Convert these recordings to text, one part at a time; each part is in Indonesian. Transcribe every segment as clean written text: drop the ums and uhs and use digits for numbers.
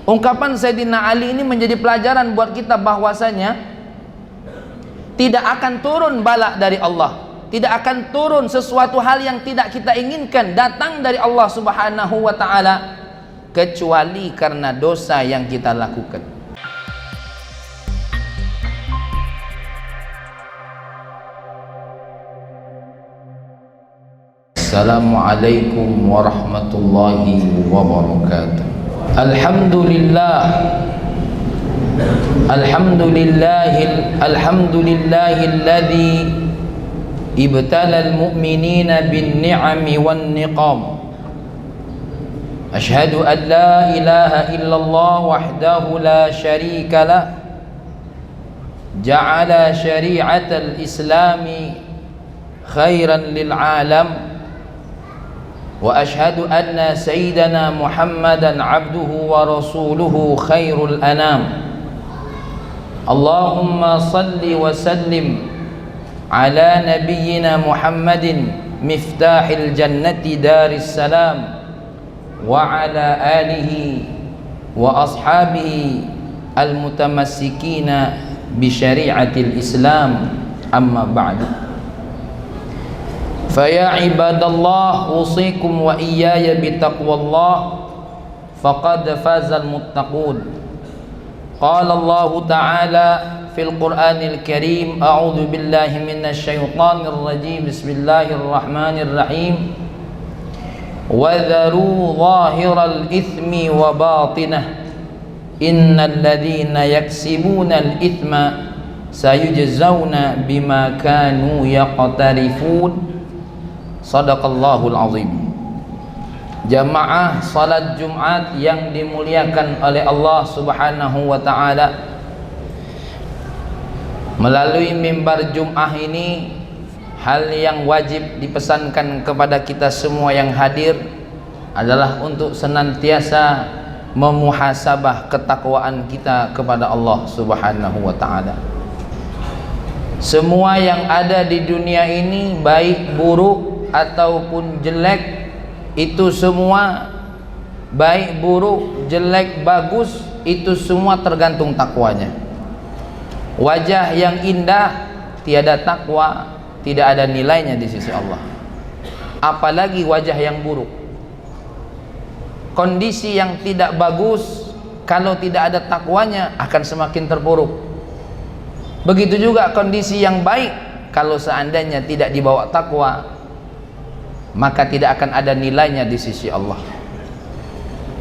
Ungkapan Sayyidina Ali ini menjadi pelajaran buat kita bahwasanya tidak akan turun bala dari Allah, tidak akan turun sesuatu hal yang tidak kita inginkan datang dari Allah Subhanahu wa ta'ala, kecuali karena dosa yang kita lakukan. Assalamualaikum warahmatullahi wabarakatuh. Alhamdulillahilladzi ibtalal mu'minina bin ni'ami wan niqam. Ashhadu an la ilaha illallah wahdahu la syarika lah, ja'ala syari'atal islami khairan lil alam. Wa ashhadu anna sayyidana Muhammadan abduhu wa rasuluhu khairul anam. Allahumma salli wa sallim ala nabiyyina Muhammadin miftahil jannati daris salam wa ala alihi wa ashabihi al-mutamassikina bi syari'atil Islam, amma ba'du. Faya ibadallah, usikum wa iyaya bitaqwallah, faqad fazal muttaqun. Qala Allah ta'ala fil Qur'anil Karim, a'udzu billahi minasy syaithanir rajim, bismillahirrahmanirrahim. Wa dharu zahiral itsmi wa batinah, innal ladzina yaksibuna al itsma sayujzauna bima kanu yaqtarifun. Sadaqallahul azim. Jamaah salat Jumat yang dimuliakan oleh Allah Subhanahu wa ta'ala, melalui mimbar Jum'ah ini, hal yang wajib dipesankan kepada kita semua yang hadir adalah untuk senantiasa memuhasabah ketakwaan kita kepada Allah Subhanahu wa ta'ala. Semua yang ada di dunia ini, baik buruk ataupun jelek, itu semua, baik buruk, jelek, bagus, itu semua tergantung takwanya. Wajah yang indah tiada takwa, tidak ada nilainya di sisi Allah. Apalagi wajah yang buruk. Kondisi yang tidak bagus, kalau tidak ada takwanya, akan semakin terpuruk. Begitu juga kondisi yang baik, kalau seandainya tidak dibawa takwa, maka tidak akan ada nilainya di sisi Allah.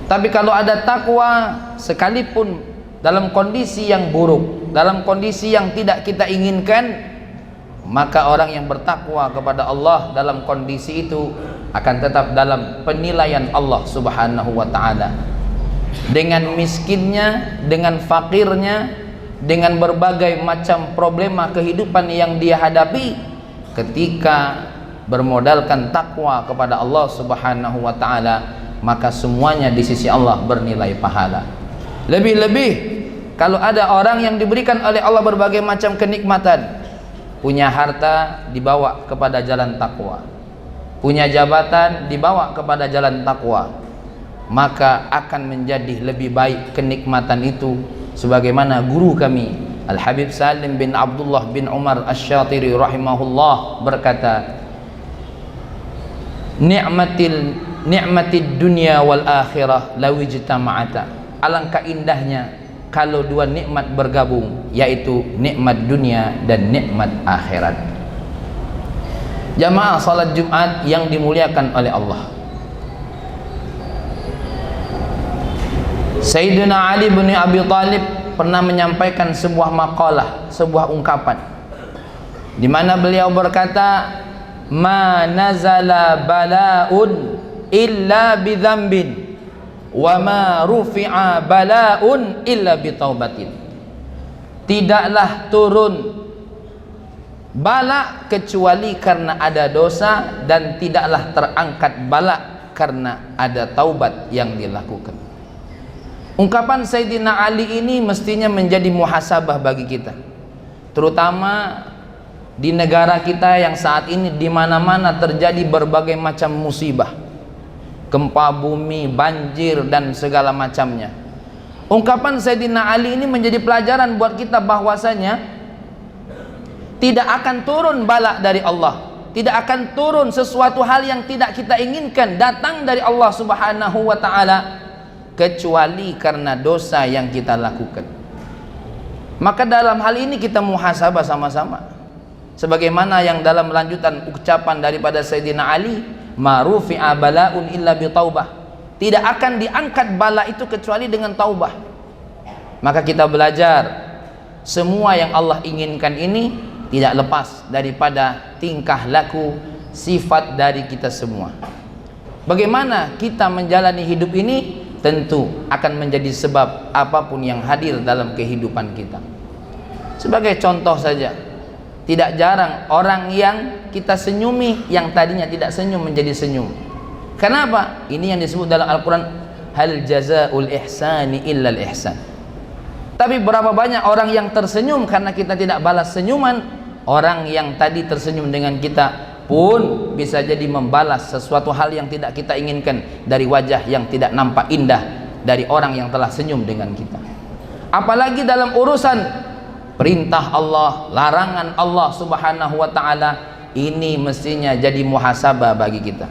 Tapi kalau ada takwa, sekalipun dalam kondisi yang buruk, dalam kondisi yang tidak kita inginkan, maka orang yang bertakwa kepada Allah dalam kondisi itu akan tetap dalam penilaian Allah Subhanahu wa ta'ala. Dengan miskinnya, dengan fakirnya, dengan berbagai macam problema kehidupan yang dia hadapi, ketika bermodalkan takwa kepada Allah Subhanahu wa ta'ala, maka semuanya di sisi Allah bernilai pahala. Lebih-lebih kalau ada orang yang diberikan oleh Allah berbagai macam kenikmatan, punya harta dibawa kepada jalan takwa, punya jabatan dibawa kepada jalan takwa, maka akan menjadi lebih baik kenikmatan itu. Sebagaimana guru kami Al-Habib Salim bin Abdullah bin Umar Asy-Syatiri rahimahullah berkata, ni'matid dunya wal akhirah lawijtama'ata. Alangkah indahnya kalau dua nikmat bergabung, yaitu nikmat dunia dan nikmat akhirat. Jamaah salat Jumat yang dimuliakan oleh Allah, Sayyidina Ali bin Abi Thalib pernah menyampaikan sebuah maqalah, sebuah ungkapan, di mana beliau berkata, ma nazala bala'un illa bidzambin wa ma rufi'a bala'un illa bitaubatin. Tidaklah turun bala kecuali karena ada dosa, dan tidaklah terangkat bala karena ada taubat yang dilakukan. Ungkapan Sayyidina Ali ini mestinya menjadi muhasabah bagi kita, terutama di negara kita yang saat ini di mana-mana terjadi berbagai macam musibah, gempa bumi, banjir dan segala macamnya. Ungkapan Sayyidina Ali ini menjadi pelajaran buat kita bahwasanya tidak akan turun bala dari Allah, tidak akan turun sesuatu hal yang tidak kita inginkan datang dari Allah Subhanahu wa ta'ala, kecuali karena dosa yang kita lakukan. Maka dalam hal ini kita muhasabah sama-sama, sebagaimana yang dalam lanjutan ucapan daripada Sayyidina Ali, ma rufi'a bala'un illa bitaubah, tidak akan diangkat bala itu kecuali dengan taubah. Maka kita belajar semua yang Allah inginkan ini tidak lepas daripada tingkah laku sifat dari kita semua. Bagaimana kita menjalani hidup ini tentu akan menjadi sebab apapun yang hadir dalam kehidupan kita. Sebagai contoh saja, tidak jarang orang yang kita senyumi yang tadinya tidak senyum menjadi senyum. Kenapa? Ini yang disebut dalam Al-Quran, hal jazaul ihsani illal ihsan. Tapi berapa banyak orang yang tersenyum karena kita tidak balas senyuman. Orang yang tadi tersenyum dengan kita pun bisa jadi membalas sesuatu hal yang tidak kita inginkan dari wajah yang tidak nampak indah dari orang yang telah senyum dengan kita. Apalagi dalam urusan perintah Allah, larangan Allah Subhanahu wa ta'ala, ini mestinya jadi muhasabah bagi kita.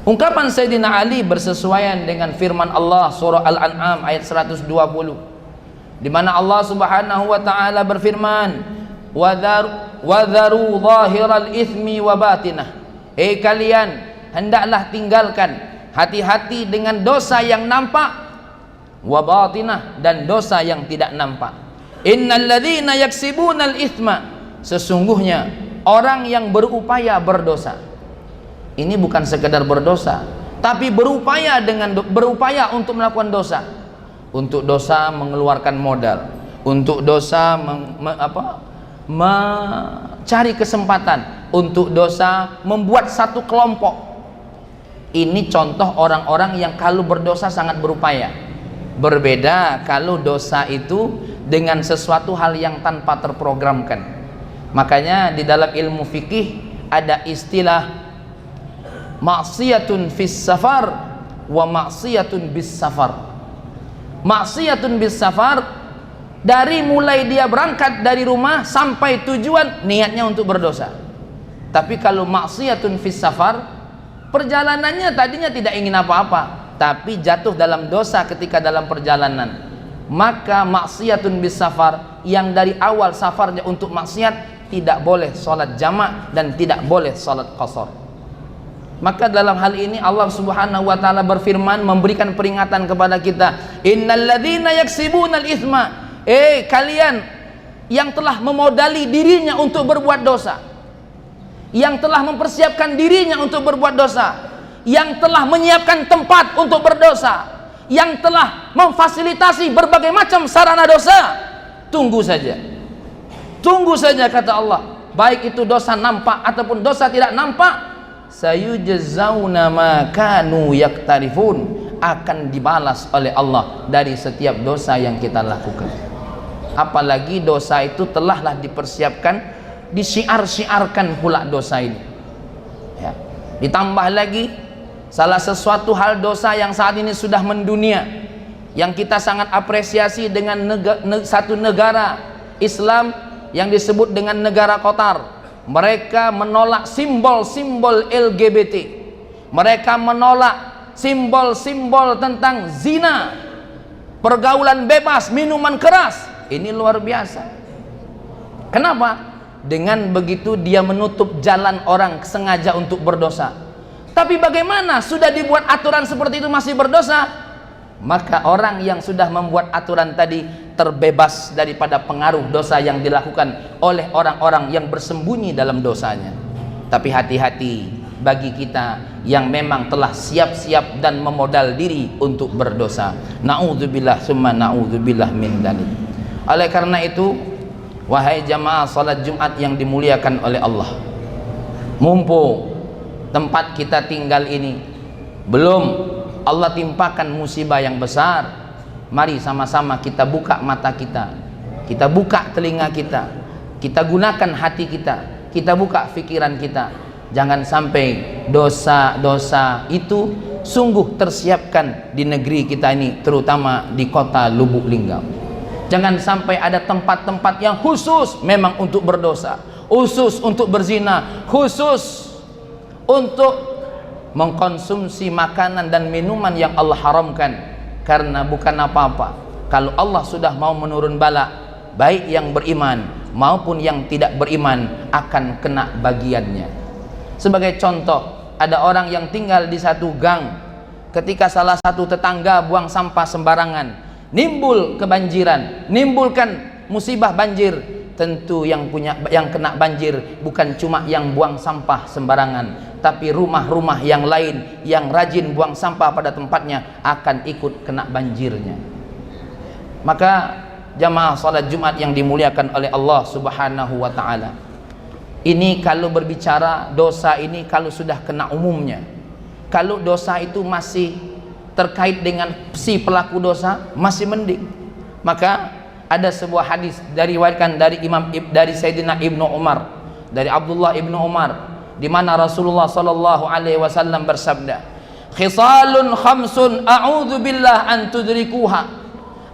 Ungkapan Sayyidina Ali bersesuaian dengan firman Allah surah Al-An'am ayat 120, di mana Allah Subhanahu wa ta'ala berfirman, wadharu zahiral ithmi wa batinah. Kalian hendaklah tinggalkan, hati-hati dengan dosa yang nampak, wa batinah, dan dosa yang tidak nampak. Innal ladzina yaksibunal ithma, sesungguhnya orang yang berupaya berdosa. Ini bukan sekedar berdosa, tapi berupaya untuk melakukan dosa. Untuk dosa mengeluarkan modal, untuk dosa mencari kesempatan, untuk dosa membuat satu kelompok. Ini contoh orang-orang yang kalau berdosa sangat berupaya. Berbeda kalau dosa itu dengan sesuatu hal yang tanpa terprogramkan. Makanya di dalam ilmu fikih ada istilah maksiyatun fis safar wa maksiyatun bis safar. Maksiyatun bis safar, dari mulai dia berangkat dari rumah sampai tujuan niatnya untuk berdosa. Tapi kalau maksiyatun fis safar, perjalanannya tadinya tidak ingin apa-apa, tapi jatuh dalam dosa ketika dalam perjalanan. Maka maksiyatun bis safar, yang dari awal safarnya untuk maksiat, tidak boleh sholat jamak dan tidak boleh sholat qasar. Maka dalam hal ini Allah Subhanahu wa ta'ala berfirman, memberikan peringatan kepada kita, innal ladzina yaksibunal itsma, kalian yang telah memodali dirinya untuk berbuat dosa, yang telah mempersiapkan dirinya untuk berbuat dosa, yang telah menyiapkan tempat untuk berdosa, yang telah memfasilitasi berbagai macam sarana dosa, tunggu saja kata Allah, baik itu dosa nampak ataupun dosa tidak nampak, sayujzauna ma kanu yaktarifun, akan dibalas oleh Allah dari setiap dosa yang kita lakukan. Apalagi dosa itu telahlah dipersiapkan, disiar-siarkan pula dosa ini ya. Ditambah lagi salah sesuatu hal dosa yang saat ini sudah mendunia, yang kita sangat apresiasi dengan satu negara Islam yang disebut dengan negara Qatar. Mereka menolak simbol-simbol LGBT, mereka menolak simbol-simbol tentang zina, pergaulan bebas, minuman keras. Ini luar biasa. Kenapa? Dengan begitu dia menutup jalan orang sengaja untuk berdosa. Tapi bagaimana sudah dibuat aturan seperti itu masih berdosa? Maka orang yang sudah membuat aturan tadi terbebas daripada pengaruh dosa yang dilakukan oleh orang-orang yang bersembunyi dalam dosanya. Tapi hati-hati bagi kita yang memang telah siap-siap dan memodal diri untuk berdosa. Na'udzubillah summa na'udzubillah min dzalik. Oleh karena itu, wahai jamaah salat Jumat yang dimuliakan oleh Allah, mumpung tempat kita tinggal ini belum Allah timpakan musibah yang besar, mari sama-sama kita buka mata kita buka telinga kita gunakan hati kita buka pikiran kita. Jangan sampai dosa-dosa itu sungguh tersiapkan di negeri kita ini, terutama di kota Lubuk Linggau. Jangan sampai ada tempat-tempat yang khusus memang untuk berdosa, khusus untuk berzina, khusus untuk mengkonsumsi makanan dan minuman yang Allah haramkan. Karena bukan apa-apa, kalau Allah sudah mau menurun bala, baik yang beriman maupun yang tidak beriman akan kena bagiannya. Sebagai contoh, ada orang yang tinggal di satu gang, ketika salah satu tetangga buang sampah sembarangan, nimbul kebanjiran, nimbulkan musibah banjir. Tentu yang kena banjir bukan cuma yang buang sampah sembarangan, tapi rumah-rumah yang lain yang rajin buang sampah pada tempatnya akan ikut kena banjirnya. Maka jamaah salat Jumat yang dimuliakan oleh Allah Subhanahu wa taala, ini kalau berbicara dosa ini, kalau sudah kena umumnya, kalau dosa itu masih terkait dengan si pelaku dosa, masih mending. Maka ada sebuah hadis diriwayatkan dari Sayyidina Ibnu Umar, dari Abdullah Ibnu Umar, di mana Rasulullah sallallahu alaihi wasallam bersabda, "Khisalun khamsun a'udzu billah an tudrikuha."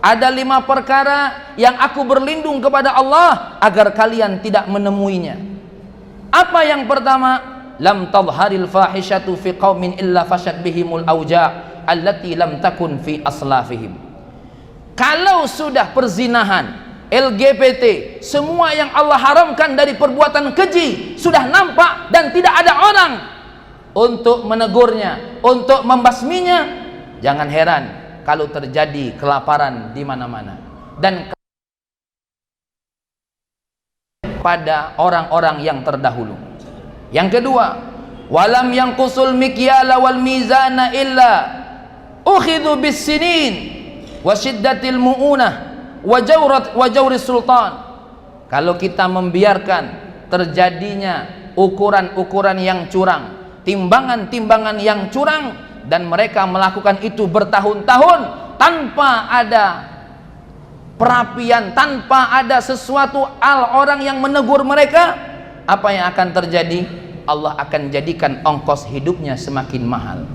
Ada 5 perkara yang aku berlindung kepada Allah agar kalian tidak menemuinya. Apa yang pertama? Lam tadhharil fahishatu fi qaumin illa fashad bihimul auja' allati lam takun fi aslafihim. Kalau sudah perzinahan, LGBT, semua yang Allah haramkan dari perbuatan keji sudah nampak dan tidak ada orang untuk menegurnya, untuk membasminya, jangan heran kalau terjadi kelaparan di mana-mana dan pada orang-orang yang terdahulu. Yang kedua, walam yanqusul mikyala wal mizana illa ukhidhu bis sinin wa syiddatil mu'unah wa jawris sultan. Kalau kita membiarkan terjadinya ukuran-ukuran yang curang, timbangan-timbangan yang curang, dan mereka melakukan itu bertahun-tahun tanpa ada perapian, tanpa ada sesuatu orang yang menegur mereka, apa yang akan terjadi? Allah akan jadikan ongkos hidupnya semakin mahal,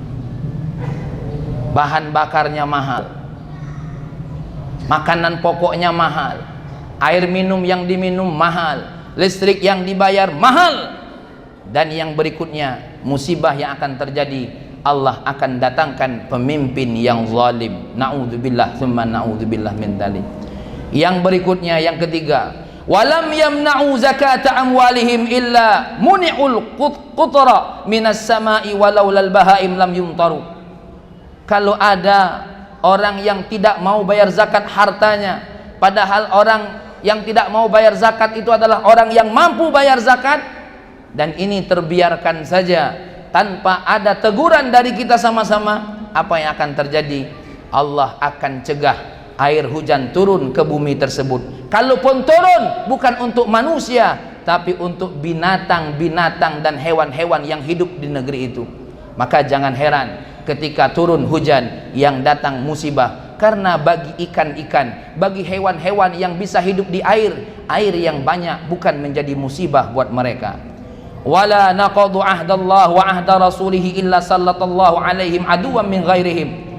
bahan bakarnya mahal, makanan pokoknya mahal, air minum yang diminum mahal, listrik yang dibayar mahal, dan yang berikutnya musibah yang akan terjadi, Allah akan datangkan pemimpin yang zalim. Na'udzubillah tsumma na'udzubillah min dzalik. Yang berikutnya, yang ketiga, walam yamna'u zakata amwalihim illa muni'ul qutra minas sama'i walau lal bahaim lam yumtaru. Kalau ada orang yang tidak mau bayar zakat hartanya, padahal orang yang tidak mau bayar zakat itu adalah orang yang mampu bayar zakat, dan ini terbiarkan saja tanpa ada teguran dari kita sama-sama, apa yang akan terjadi? Allah akan cegah air hujan turun ke bumi tersebut. Kalaupun turun, bukan untuk manusia, tapi untuk binatang-binatang dan hewan-hewan yang hidup di negeri itu. Maka jangan heran ketika turun hujan yang datang musibah, karena bagi ikan-ikan, bagi hewan-hewan yang bisa hidup di air, air yang banyak bukan menjadi musibah buat mereka. Wala naqadu ahdallah wa ahda rasulih illa sallallahu alaihim aduwwan min ghairihim.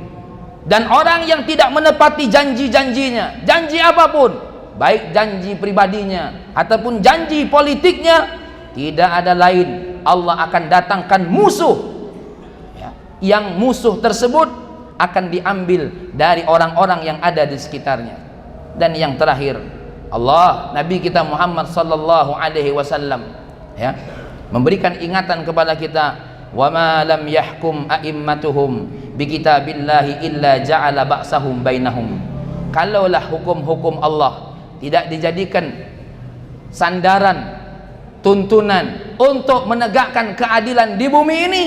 Dan orang yang tidak menepati janji-janjinya, janji apapun, baik janji pribadinya ataupun janji politiknya, tidak ada lain, Allah akan datangkan musuh, yang musuh tersebut akan diambil dari orang-orang yang ada di sekitarnya. Dan yang terakhir, Nabi kita Muhammad sallallahu alaihi wasallam memberikan ingatan kepada kita, wa ma lam yahkum a'immatuhum bi kitabillahi illa ja'ala ba'sahum bainahum. Kalaulah hukum-hukum Allah tidak dijadikan sandaran, tuntunan untuk menegakkan keadilan di bumi ini,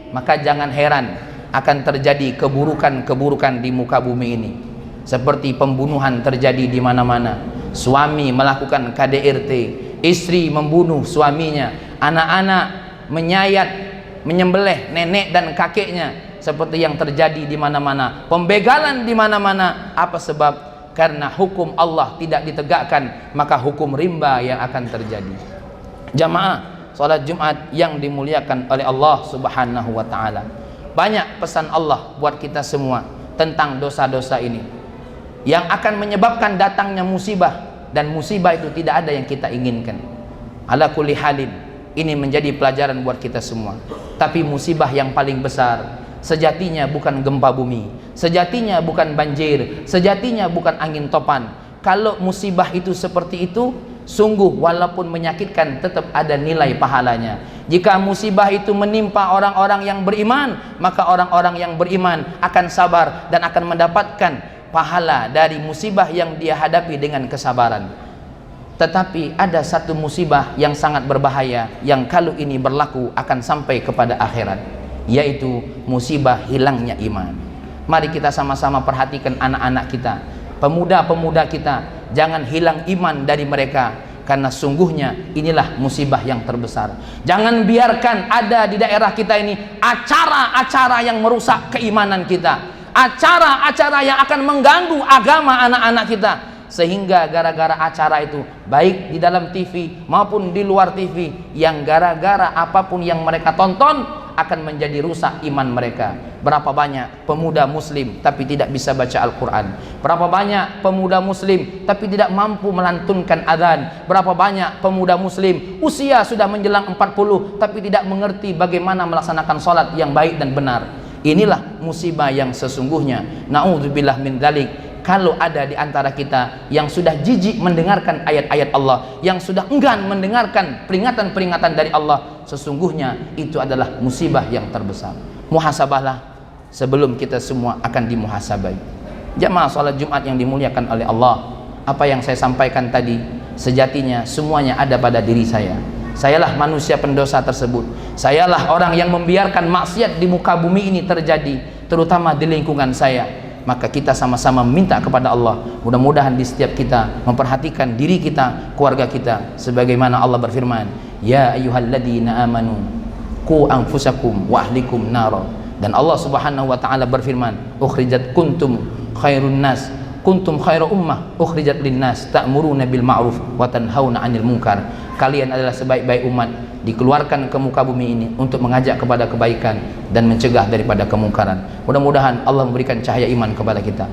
maka jangan heran akan terjadi keburukan-keburukan di muka bumi ini. Seperti pembunuhan terjadi di mana-mana, suami melakukan KDRT, istri membunuh suaminya, anak-anak menyayat, menyembelih nenek dan kakeknya, seperti yang terjadi di mana-mana, pembegalan di mana-mana. Apa sebab? Karena hukum Allah tidak ditegakkan, maka hukum rimba yang akan terjadi. Jamaah salat Jumat yang dimuliakan oleh Allah Subhanahu wa taala, banyak pesan Allah buat kita semua tentang dosa-dosa ini yang akan menyebabkan datangnya musibah, dan musibah itu tidak ada yang kita inginkan. Ala kulli halin, ini menjadi pelajaran buat kita semua. Tapi musibah yang paling besar sejatinya bukan gempa bumi, sejatinya bukan banjir, sejatinya bukan angin topan. Kalau musibah itu seperti itu, sungguh walaupun menyakitkan tetap ada nilai pahalanya. Jika musibah itu menimpa orang-orang yang beriman, maka orang-orang yang beriman akan sabar dan akan mendapatkan pahala dari musibah yang dia hadapi dengan kesabaran. Tetapi ada satu musibah yang sangat berbahaya yang kalau ini berlaku akan sampai kepada akhirat, yaitu musibah hilangnya iman. Mari kita sama-sama perhatikan anak-anak kita, pemuda-pemuda kita, jangan hilang iman dari mereka, karena sungguhnya inilah musibah yang terbesar. Jangan biarkan ada di daerah kita ini acara-acara yang merusak keimanan kita, acara-acara yang akan mengganggu agama anak-anak kita, sehingga gara-gara acara itu, baik di dalam TV maupun di luar TV, yang gara-gara apapun yang mereka tonton akan menjadi rusak iman mereka. Berapa banyak pemuda muslim tapi tidak bisa baca Al-Quran, berapa banyak pemuda muslim tapi tidak mampu melantunkan azan, berapa banyak pemuda muslim usia sudah menjelang 40 tapi tidak mengerti bagaimana melaksanakan sholat yang baik dan benar. Inilah musibah yang sesungguhnya. Na'udzubillah min dzalik. Kalau ada di antara kita yang sudah jijik mendengarkan ayat-ayat Allah, yang sudah enggan mendengarkan peringatan-peringatan dari Allah, sesungguhnya itu adalah musibah yang terbesar. Muhasabahlah sebelum kita semua akan dimuhasabai. Jamaah salat Jumat yang dimuliakan oleh Allah, apa yang saya sampaikan tadi sejatinya semuanya ada pada diri saya. Sayalah manusia pendosa tersebut. Sayalah orang yang membiarkan maksiat di muka bumi ini terjadi, terutama di lingkungan saya. Maka kita sama-sama minta kepada Allah, mudah-mudahan di setiap kita memperhatikan diri kita, keluarga kita, sebagaimana Allah berfirman, ya ayyuhalladzina amanu qu anfusakum wa ahlikum nara. Dan Allah Subhanahu wa taala berfirman, ukhrijat kuntum khairun nas, kuntum khairu ummah ukhrijat linnas ta'muruna bil ma'ruf wa tanhauna 'anil munkar. Kalian adalah sebaik-baik umat, dikeluarkan ke muka bumi ini untuk mengajak kepada kebaikan dan mencegah daripada kemungkaran. Mudah-mudahan Allah memberikan cahaya iman kepada kita.